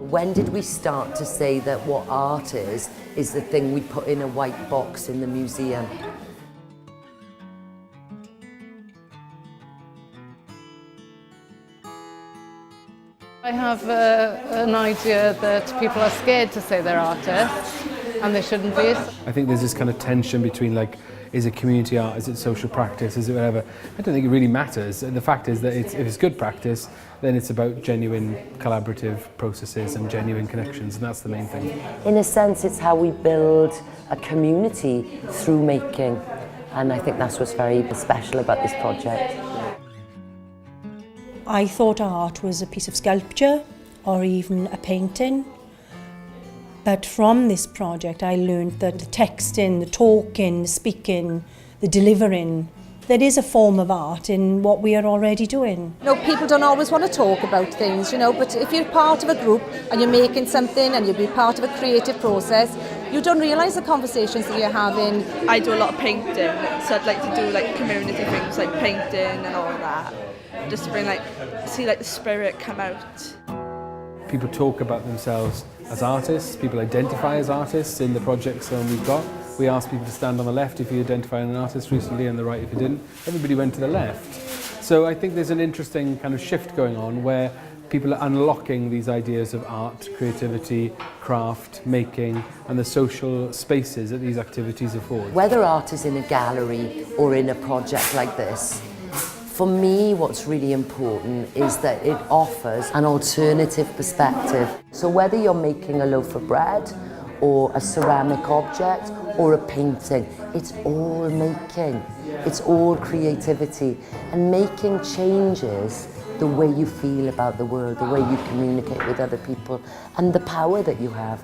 When did we start to say that what art is the thing we put in a white box in the museum? I have an idea that people are scared to say they're artists, and they shouldn't be. I think there's this kind of tension between, like, is it community art, is it social practice, is it whatever? I don't think it really matters. The fact is that if it's good practice, then it's about genuine collaborative processes and genuine connections, and that's the main thing. In a sense, it's how we build a community through making, and I think that's what's very special about this project. I thought art was a piece of sculpture or even a painting. But from this project, I learned that the texting, the talking, the speaking, the delivering, there is a form of art in what we are already doing. You know, people don't always want to talk about things, you know, but if you're part of a group and you're making something and you'll be part of a creative process, you don't realise the conversations that you're having. I do a lot of painting, so I'd like to do like community things like painting and all that, just to bring see the spirit come out. People talk about themselves as artists, people identify as artists in the projects we've got. We asked people to stand on the left if you identify as an artist recently, and the right if you didn't. Everybody went to the left. So I think there's an interesting kind of shift going on where people are unlocking these ideas of art, creativity, craft, making, and the social spaces that these activities afford. Whether art is in a gallery or in a project like this, for me, what's really important is that it offers an alternative perspective. So whether you're making a loaf of bread or a ceramic object or a painting, it's all making. It's all creativity. And making changes the way you feel about the world, the way you communicate with other people, and the power that you have.